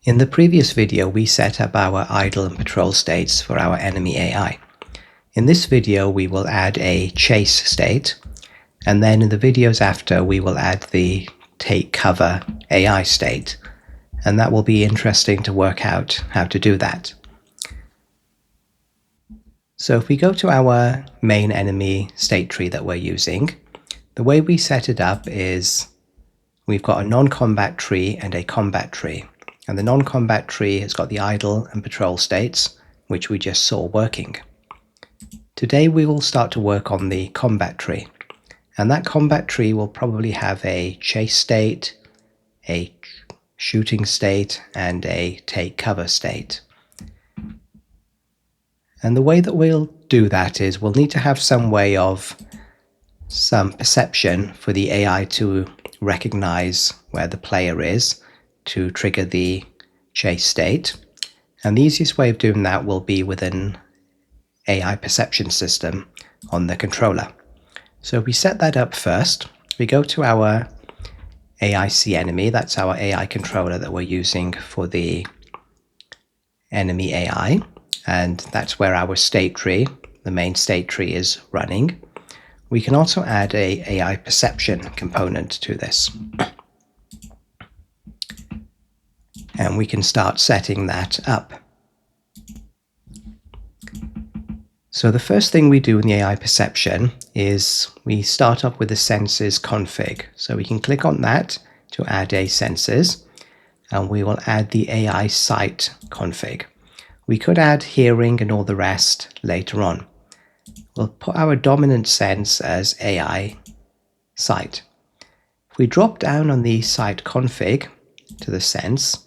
In the previous video, we set up our idle and patrol states for our enemy AI. In this video, we will add a chase state, and then in the videos after, we will add the take cover AI state, and that will be interesting to work out how to do that. So if we go to our main enemy state tree that we're using, the way we set it up is we've got a non-combat tree and a combat tree. And the non-combat tree has got the idle and patrol states, which we just saw working. Today we will start to work on the combat tree. And that combat tree will probably have a chase state, a shooting state, and a take cover state. And the way that we'll do that is we'll need to have some way of some perception for the AI to recognize where the player is to trigger the chase state. And the easiest way of doing that will be with an AI perception system on the controller. So we set that up first. We go to our AIC enemy, that's our AI controller that we're using for the enemy AI. And that's where our state tree, the main state tree, is running. We can also add a AI perception component to this. And we can start setting that up. So the first thing we do in the AI perception is we start off with the sensors config. So we can click on that to add a sensors, and we will add the AI sight config. We could add hearing and all the rest later on. We'll put our dominant sense as AI sight. If we drop down on the sight config to the sense,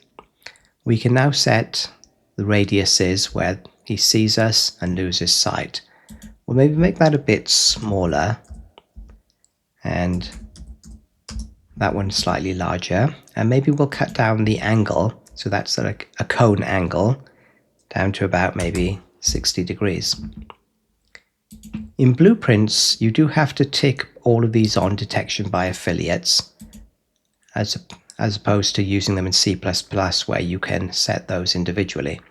we can now set the radiuses where he sees us and loses sight. We'll maybe make that a bit smaller and that one slightly larger, and maybe we'll cut down the angle, so that's like a cone angle, down to about maybe 60 degrees. In blueprints, you do have to tick all of these on detection by affiliates, as opposed to using them in C++ where you can set those individually.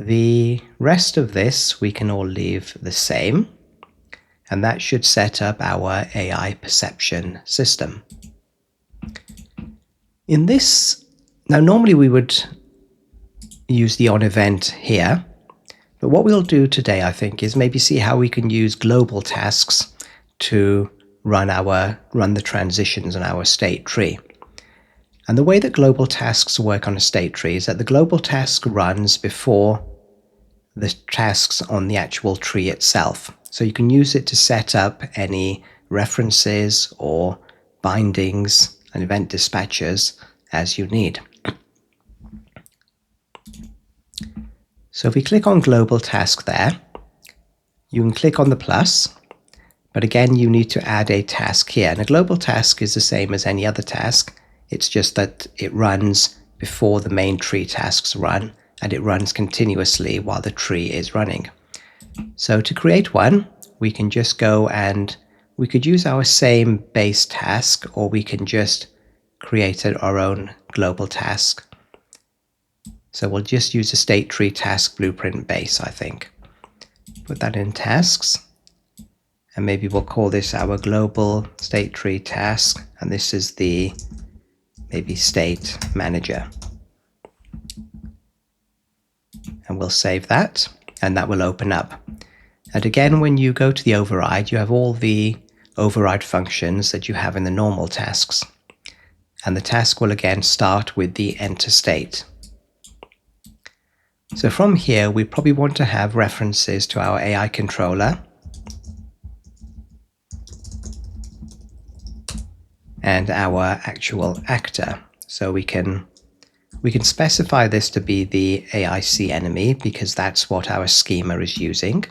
The rest of this we can all leave the same, and that should set up our AI perception system. In this, now normally we would use the on event here, but what we'll do today, I think, is maybe see how we can use global tasks to run the transitions in our state tree. And the way that global tasks work on a state tree is that the global task runs before the tasks on the actual tree itself. So you can use it to set up any references or bindings and event dispatchers as you need. So if we click on global task there, you can click on the plus, but again you need to add a task here. And a global task is the same as any other task. It's just that it runs before the main tree tasks run, and it runs continuously while the tree is running. So to create one, we can just go and we could use our same base task, or we can just create our own global task. So we'll just use the state tree task blueprint base, I think. Put that in tasks, and maybe we'll call this our global state tree task, and this is the maybe state manager. And we'll save that, and that will open up. And again, when you go to the override, you have all the override functions that you have in the normal tasks. And the task will again start with the enter state. So from here, we probably want to have references to our AI controller and our actual actor. So we can specify this to be the AIC enemy because that's what our schema is using.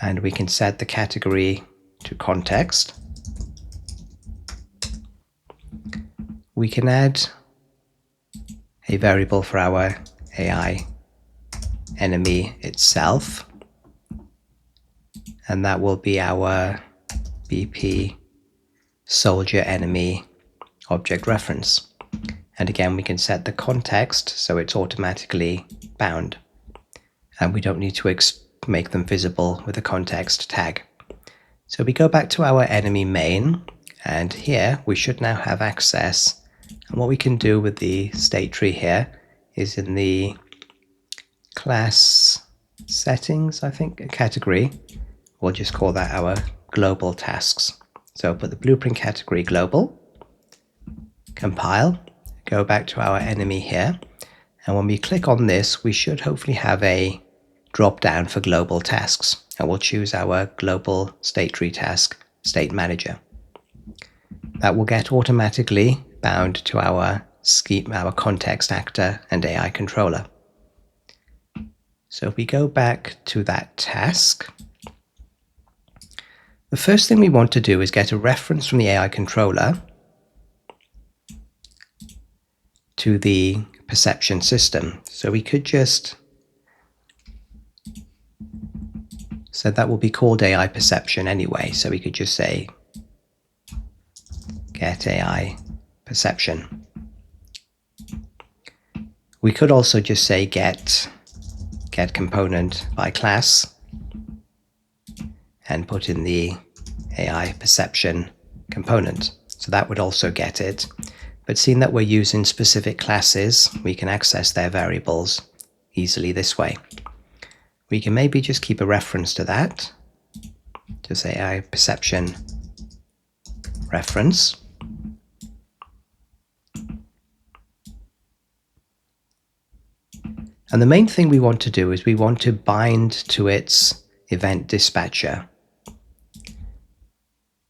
And we can set the category to context. We can add a variable for our AI enemy itself, and that will be our BP soldier enemy object reference. And again, we can set the context so it's automatically bound. And we don't need to make them visible with a context tag. So we go back to our enemy main, and here we should now have access. And what we can do with the state tree here is in the class settings, I think, a category, we'll just call that our global tasks. So put the blueprint category global, compile, go back to our enemy here, and when we click on this, we should hopefully have a drop down for global tasks, and we'll choose our global state tree task state manager. That will get automatically bound to our scheme, our context actor and AI controller. So if we go back to that task, the first thing we want to do is get a reference from the AI controller to the perception system. So we could just, so that will be called AI perception anyway. So we could just say get AI perception. We could also just say get component by class and put in the AI perception component. So that would also get it. But seeing that we're using specific classes, we can access their variables easily this way. We can maybe just keep a reference to that. Just AI perception reference. And the main thing we want to do is we want to bind to its event dispatcher.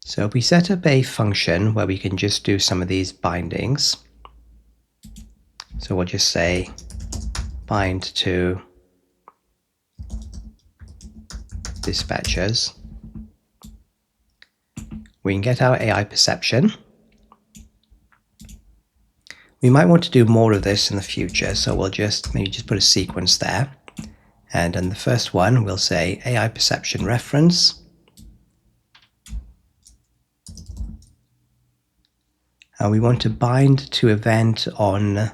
So we set up a function where we can just do some of these bindings. So we'll just say bind to dispatchers. We can get our AI perception. We might want to do more of this in the future, so we'll just maybe just put a sequence there. And in the first one, we'll say AI perception reference. And we want to bind to event on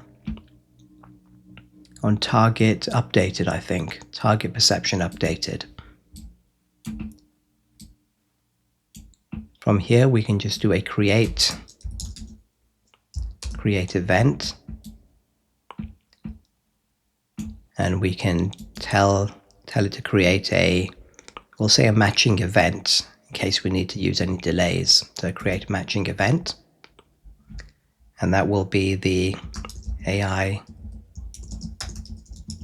target updated, I think. Target perception updated. From here, we can just do a create event. And we can tell it to create we'll say a matching event in case we need to use any delays. So create a matching event. And that will be the AI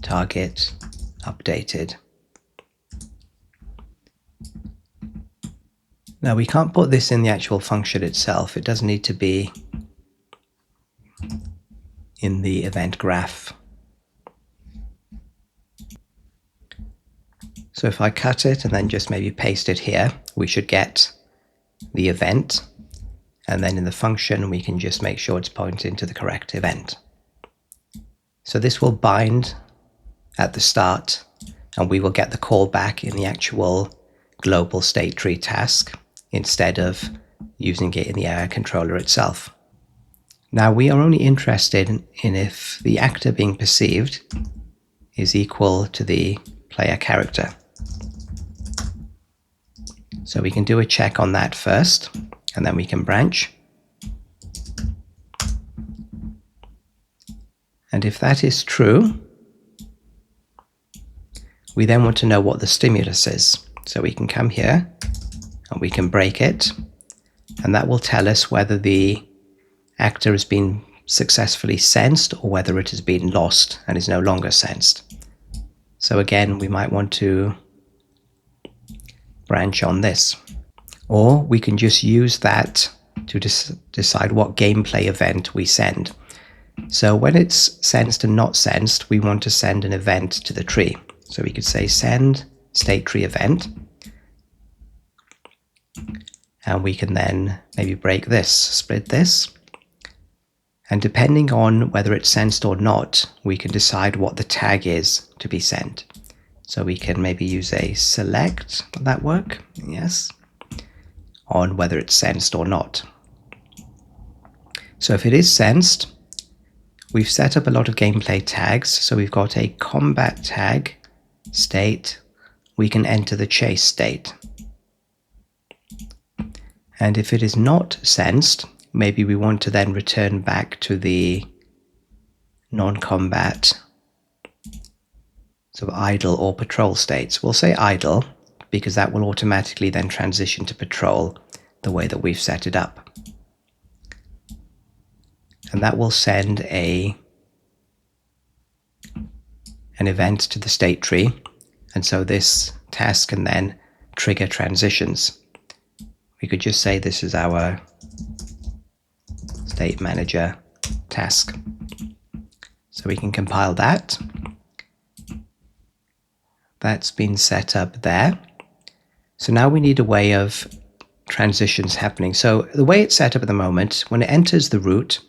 target updated. Now we can't put this in the actual function itself. It does need to be in the event graph. So if I cut it and then just maybe paste it here, we should get the event. And then in the function, we can just make sure it's pointing to the correct event. So this will bind at the start, and we will get the callback in the actual global state tree task instead of using it in the AI controller itself. Now we are only interested in if the actor being perceived is equal to the player character. So we can do a check on that first, and then we can branch. And if that is true, we then want to know what the stimulus is. So we can come here and we can break it, and that will tell us whether the actor has been successfully sensed or whether it has been lost and is no longer sensed. So again, we might want to branch on this. Or we can just use that to decide what gameplay event we send. So when it's sensed and not sensed, we want to send an event to the tree. So we could say send state tree event. And we can then maybe break this, split this. And depending on whether it's sensed or not, we can decide what the tag is to be sent. So we can maybe use a select, will that work? Yes. On whether it's sensed or not. So if it is sensed, we've set up a lot of gameplay tags. So we've got a combat tag state. We can enter the chase state. And if it is not sensed, maybe we want to then return back to the non-combat, so idle or patrol states. We'll say idle because that will automatically then transition to patrol the way that we've set it up. And that will send an event to the state tree. And so this task can then trigger transitions. We could just say this is our state manager task. So we can compile that. That's been set up there. So now we need a way of transitions happening. So the way it's set up at the moment, when it enters the root,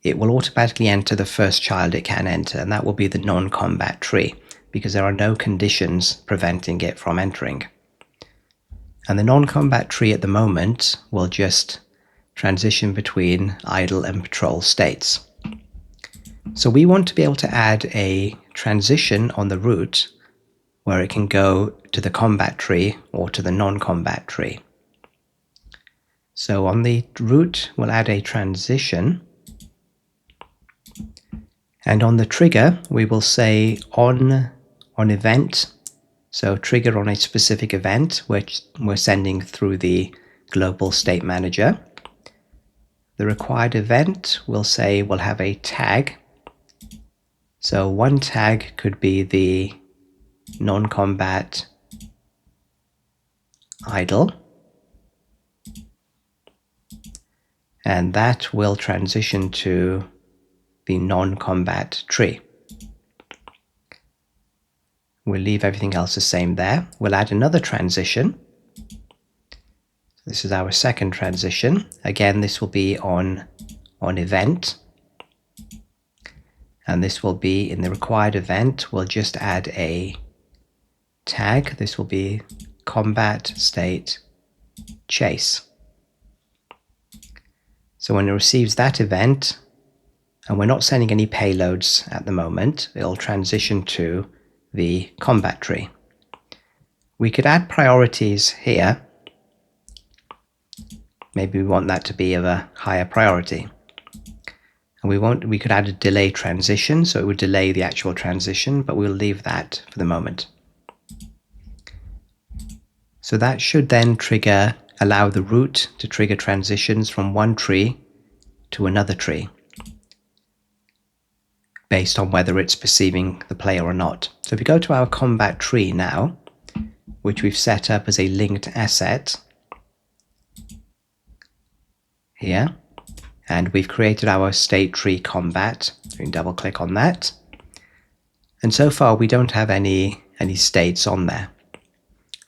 it will automatically enter the first child it can enter, and that will be the non-combat tree, because there are no conditions preventing it from entering. And the non-combat tree at the moment will just transition between idle and patrol states. So we want to be able to add a transition on the root where it can go to the combat tree or to the non-combat tree. So on the root, we'll add a transition. And on the trigger, we will say on event. So trigger on a specific event, which we're sending through the global state manager. The required event, we'll say we'll have a tag. So one tag could be the non-combat idle. And that will transition to the non-combat tree. We'll leave everything else the same there. We'll add another transition. This is our second transition. Again, this will be on event. And this will be in the required event. We'll just add a tag. This will be combat state chase. So when it receives that event, and we're not sending any payloads at the moment, it'll transition to the combat tree. We could add priorities here. Maybe we want that to be of a higher priority. And we could add a delay transition, so it would delay the actual transition, but we'll leave that for the moment. So that should then allow the root to trigger transitions from one tree to another tree, based on whether it's perceiving the player or not. So if we go to our combat tree now, which we've set up as a linked asset here, and we've created our state tree combat. We can double click on that. And so far we don't have any states on there.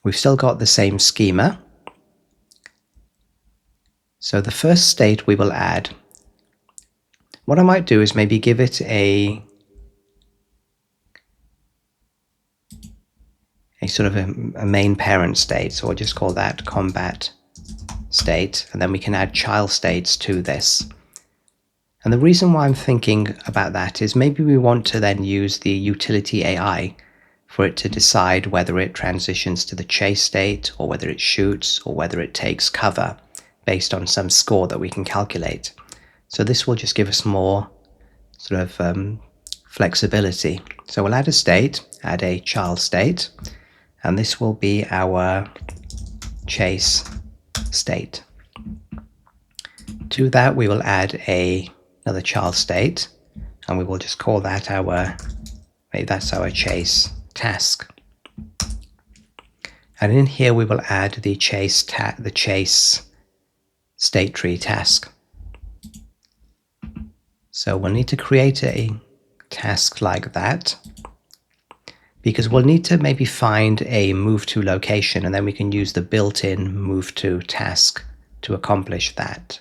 We've still got the same schema. So the first state we will add, what I might do is maybe give it a sort of a main parent state. So we'll just call that combat state, and then we can add child states to this. And the reason why I'm thinking about that is maybe we want to then use the utility AI for it to decide whether it transitions to the chase state, or whether it shoots, or whether it takes cover, based on some score that we can calculate. So this will just give us more sort of flexibility. So we'll add a state, add a child state, and this will be our chase state. To that we will add another child state, and we will just call that maybe that's our chase task. And in here we will add the chase state tree task. So we'll need to create a task like that, because we'll need to maybe find a move to location, and then we can use the built-in move to task to accomplish that.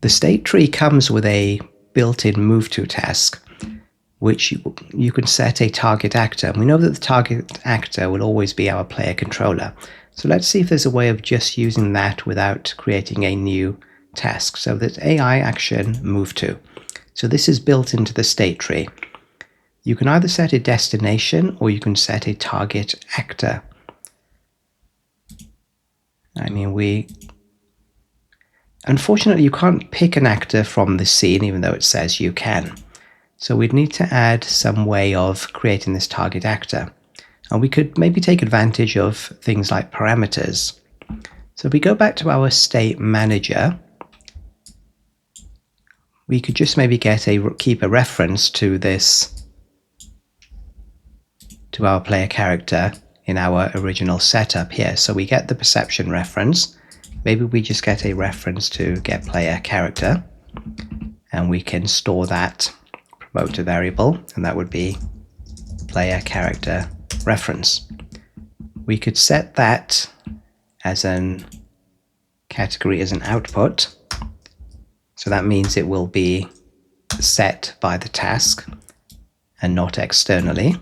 The state tree comes with a built-in move to task, which you can set a target actor. And we know that the target actor will always be our player controller. So let's see if there's a way of just using that without creating a new task. So there's AI action move to. So this is built into the state tree. You can either set a destination or you can set a target actor. Unfortunately, you can't pick an actor from the scene, even though it says you can. So we'd need to add some way of creating this target actor. And we could maybe take advantage of things like parameters. So if we go back to our state manager, we could just maybe keep a reference to our player character in our original setup here. So we get the perception reference. Maybe we just get a reference to get player character, and we can store that promoter variable, and that would be player character reference. We could set that as an category as an output. So that means it will be set by the task and not externally.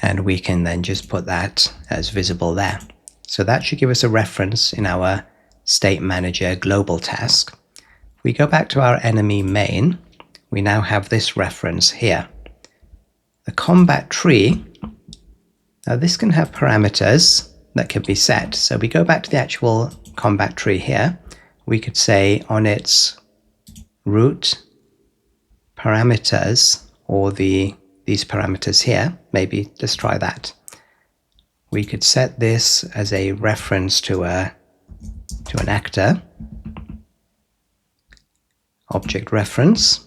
And we can then just put that as visible there. So that should give us a reference in our state manager global task. If we go back to our enemy main, we now have this reference here. The combat tree, now this can have parameters that can be set. So we go back to the actual combat tree here. We could say on its root parameters, or these parameters here, maybe let's try that. We could set this as a reference to an actor, object reference.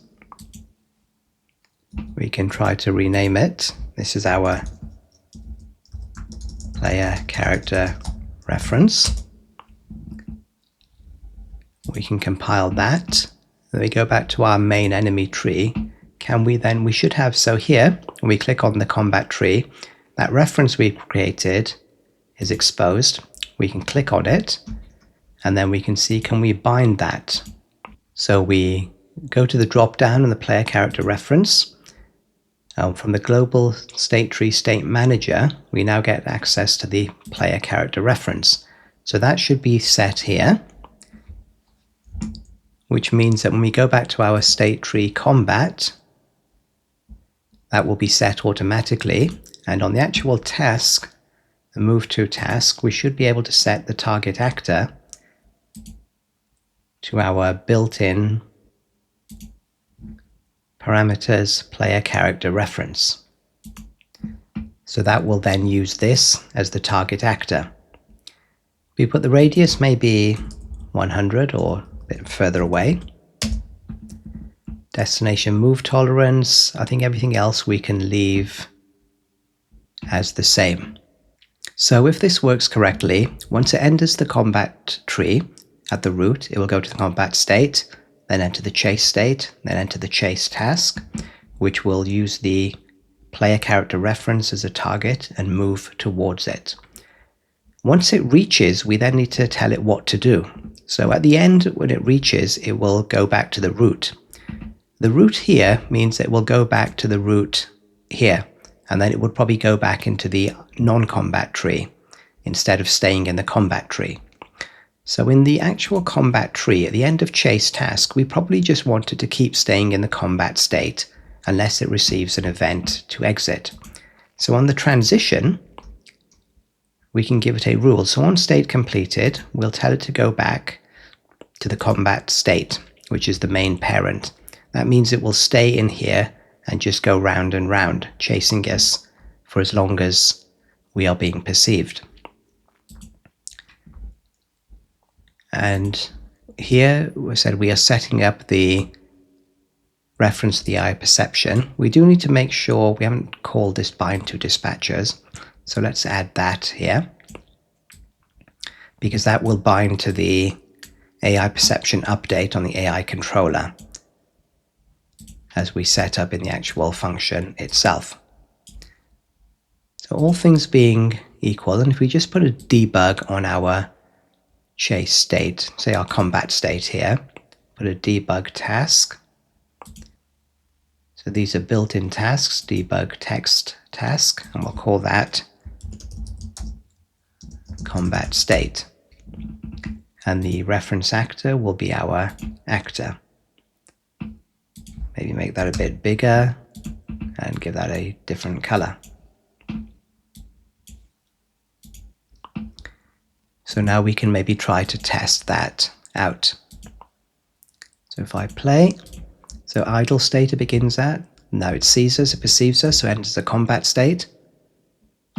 We can try to rename it. This is our player character reference. We can compile that. Then we go back to our main enemy tree. We should have, so here, when we click on the combat tree, that reference we created is exposed. We can click on it, and then we can see, can we bind that? So we go to the drop down in the player character reference. From the global state tree state manager, we now get access to the player character reference. So that should be set here, which means that when we go back to our state tree combat, that will be set automatically. And on the actual task, the move to task, we should be able to set the target actor to our built-in parameters player character reference. So that will then use this as the target actor. We put the radius maybe 100 or a bit further away. Destination move tolerance, I think everything else we can leave as the same. So if this works correctly, once it enters the combat tree at the root, it will go to the combat state, then enter the chase state, then enter the chase task, which will use the player character reference as a target and move towards it. Once it reaches, we then need to tell it what to do. So at the end, when it reaches, it will go back to the root. The root here means it will go back to the root here, and then it would probably go back into the non-combat tree instead of staying in the combat tree. So in the actual combat tree, at the end of chase task, we probably just wanted to keep staying in the combat state unless it receives an event to exit. So on the transition, we can give it a rule. So on state completed, we'll tell it to go back to the combat state, which is the main parent. That means it will stay in here and just go round and round, chasing us for as long as we are being perceived. And here we said we are setting up the reference to the AI perception. We do need to make sure we haven't called this bind to dispatchers. So let's add that here, because that will bind to the AI perception update on the AI controller as we set up in the actual function itself. So all things being equal, and if we just put a debug on our chase state, say our combat state here, put a debug task. So these are built-in tasks, debug text task, and we'll call that combat state. and the reference actor will be our actor. Maybe make that a bit bigger and give that a different color. So now we can maybe try to test that out. So if I play, so idle state it begins at, now it sees us, it perceives us, so it enters the combat state.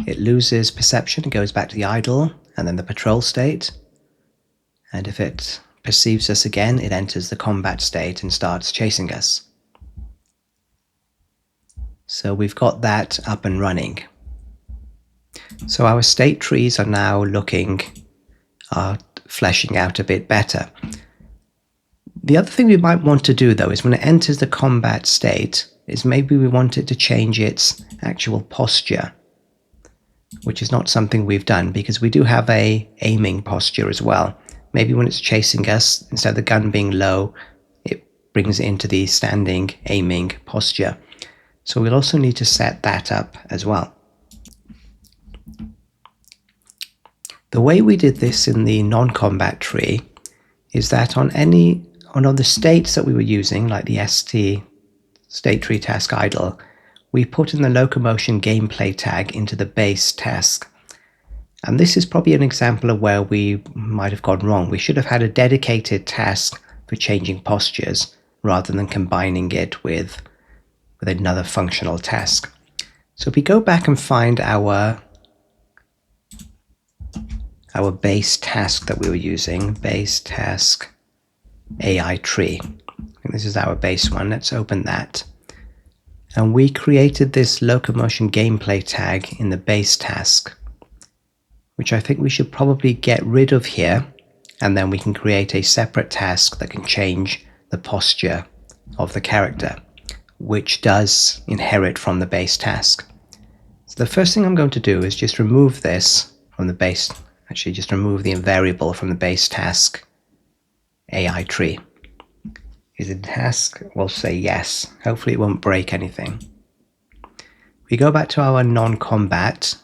It loses perception, it goes back to the idle, and then the patrol state. And if it perceives us again, it enters the combat state and starts chasing us. So we've got that up and running. So our state trees are now fleshing out a bit better. The other thing we might want to do though is when it enters the combat state is maybe we want it to change its actual posture, which is not something we've done because we do have a aiming posture as well. Maybe when it's chasing us, instead of the gun being low, it brings it into the standing aiming posture. So we'll also need to set that up as well. The way we did this in the non-combat tree is that on the states that we were using, like the ST state tree task idle, we put in the locomotion gameplay tag into the base task. And this is probably an example of where we might have gone wrong. We should have had a dedicated task for changing postures rather than combining it with another functional task. So if we go back and find our base task that we were using, base task AI tree. And this is our base one. Let's open that. And we created this locomotion gameplay tag in the base task, which I think we should probably get rid of here, and then we can create a separate task that can change the posture of the character, which does inherit from the base task. So the first thing I'm going to do is just remove this from the base, actually just remove the variable from the base task AI tree. Is it a task? We'll say yes. Hopefully it won't break anything. We go back to our non-combat.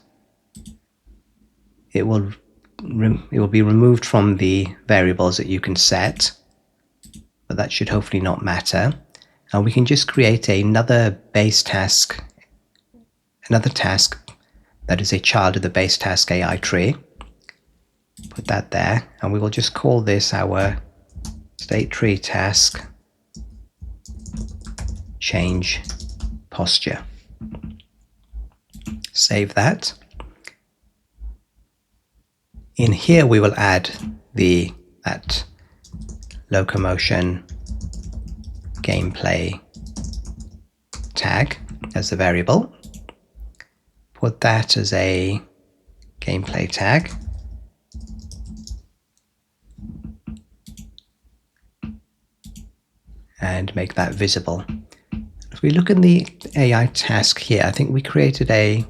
It will be removed from the variables that you can set, but that should hopefully not matter. And we can just create another base task, another task that is a child of the base task AI tree. Put that there, and we will just call this our state tree task change posture. Save that. In here we will add that locomotion gameplay tag as the variable. Put that as a gameplay tag. And make that visible. If we look in the AI task here, I think we created a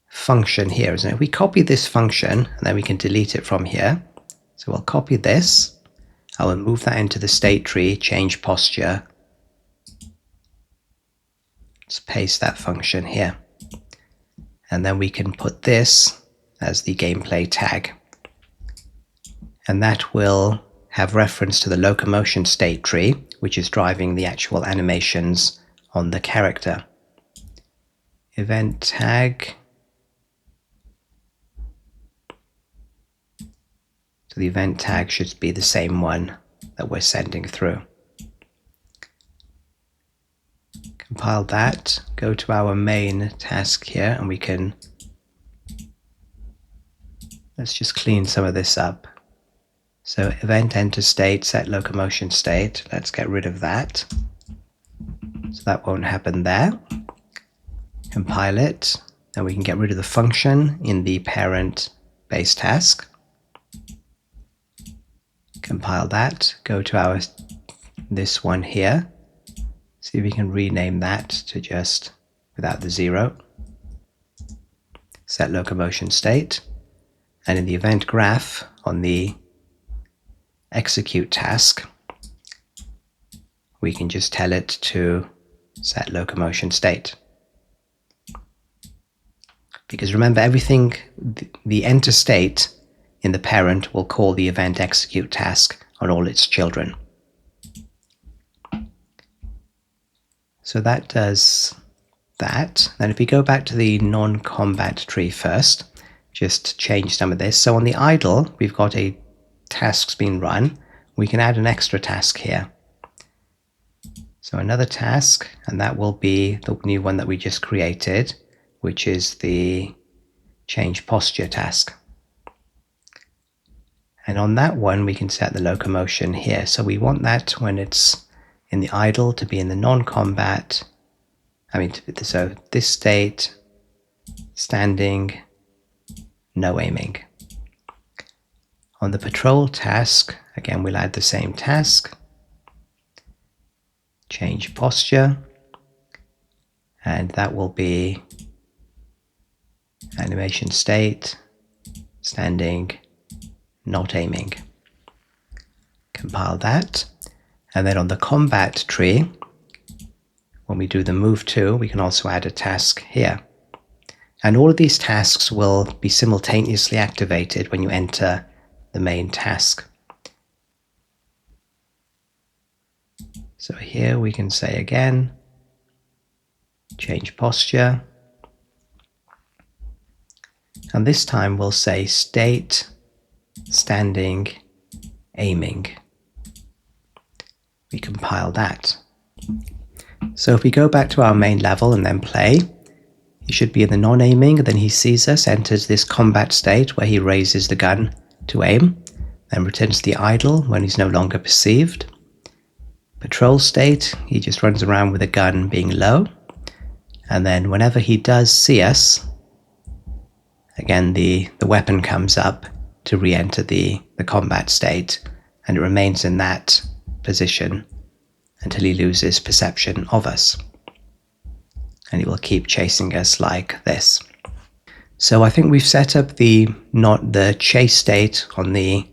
function here, isn't it? If we copy this function, and then we can delete it from here. So we'll copy this. I will move that into the state tree, change posture. Let's paste that function here. And then we can put this as the gameplay tag. And that will have reference to the locomotion state tree, which is driving the actual animations on the character. Event tag. So the event tag should be the same one that we're sending through. Compile that, go to our main task here, and we can, let's just clean some of this up. So event enter state, set locomotion state. Let's get rid of that. So that won't happen there. Compile it. Then we can get rid of the function in the parent base task. Compile that. Go to this one here. See if we can rename that to just without the 0. Set locomotion state. And in the event graph on the execute task, we can just tell it to set locomotion state. Because remember, everything, the enter state in the parent will call the event execute task on all its children. So that does that. Then if we go back to the non-combat tree first, just change some of this. So on the idle, we've got a task's been run. We can add an extra task here. So another task, and that will be the new one that we just created, which is the change posture task. And on that one, we can set the locomotion here. So we want that when it's in the idle to be in the non-combat. So this state, standing, no aiming. On the patrol task, again, we'll add the same task. Change posture, and that will be animation state, standing, not aiming. Compile that, and then on the combat tree, when we do the move to, we can also add a task here. And all of these tasks will be simultaneously activated when you enter the main task. So here we can say again, change posture. And this time we'll say state, standing, aiming. We compile that. So if we go back to our main level and then play, he should be in the non-aiming, then he sees us, enters this combat state where he raises the gun to aim, then returns to the idle when he's no longer perceived. Patrol state, he just runs around with a gun being low, and then whenever he does see us, again the weapon comes up to re-enter the combat state, and it remains in that position until he loses perception of us. And he will keep chasing us like this. So I think we've set up the chase state on the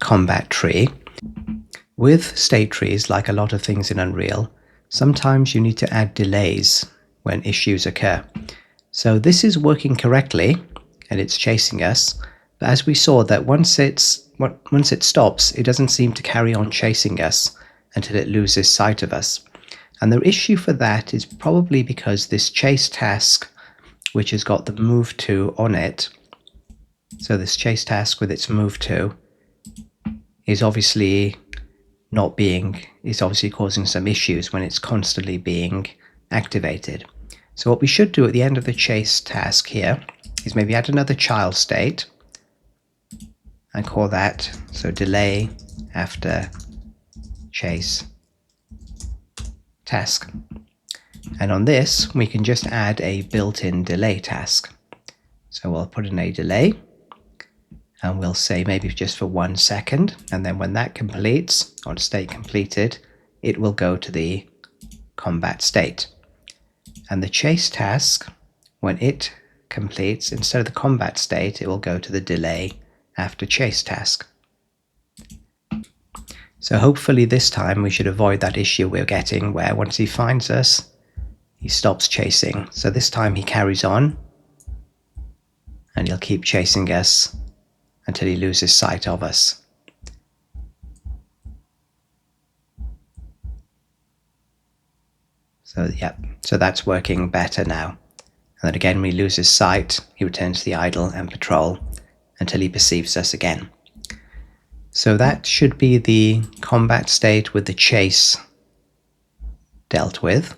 combat tree. With state trees, like a lot of things in Unreal, sometimes you need to add delays when issues occur. So this is working correctly and it's chasing us, but as we saw that once it stops, it doesn't seem to carry on chasing us until it loses sight of us. And the issue for that is probably because this chase task, which has got the move to on it, so this chase task with its move to, is obviously causing some issues when it's constantly being activated. So what we should do at the end of the chase task here is maybe add another child state and call that, so delay after chase task. And on this, we can just add a built-in delay task. So we'll put in a delay, and we'll say maybe just for 1 second, and then when that completes, on state completed, it will go to the combat state. And the chase task, when it completes, instead of the combat state, it will go to the delay after chase task. So hopefully this time we should avoid that issue we're getting where once he finds us, he stops chasing. So this time he carries on, and he'll keep chasing us until he loses sight of us. So that's working better now. And then again, when he loses sight, he returns to the idle and patrol until he perceives us again. So that should be the combat state with the chase dealt with.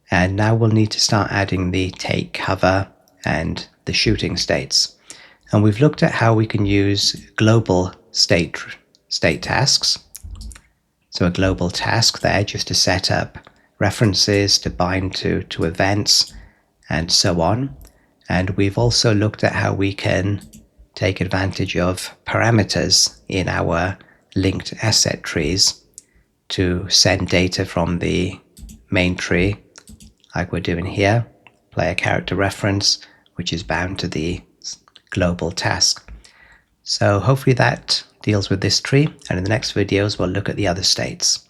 And now we'll need to start adding the take cover and the shooting states. And we've looked at how we can use global state tasks. So a global task there just to set up references to bind to events and so on. And we've also looked at how we can take advantage of parameters in our linked asset trees to send data from the main tree, like we're doing here, player character reference, which is bound to the global task. So hopefully that deals with this tree, and in the next videos we'll look at the other states.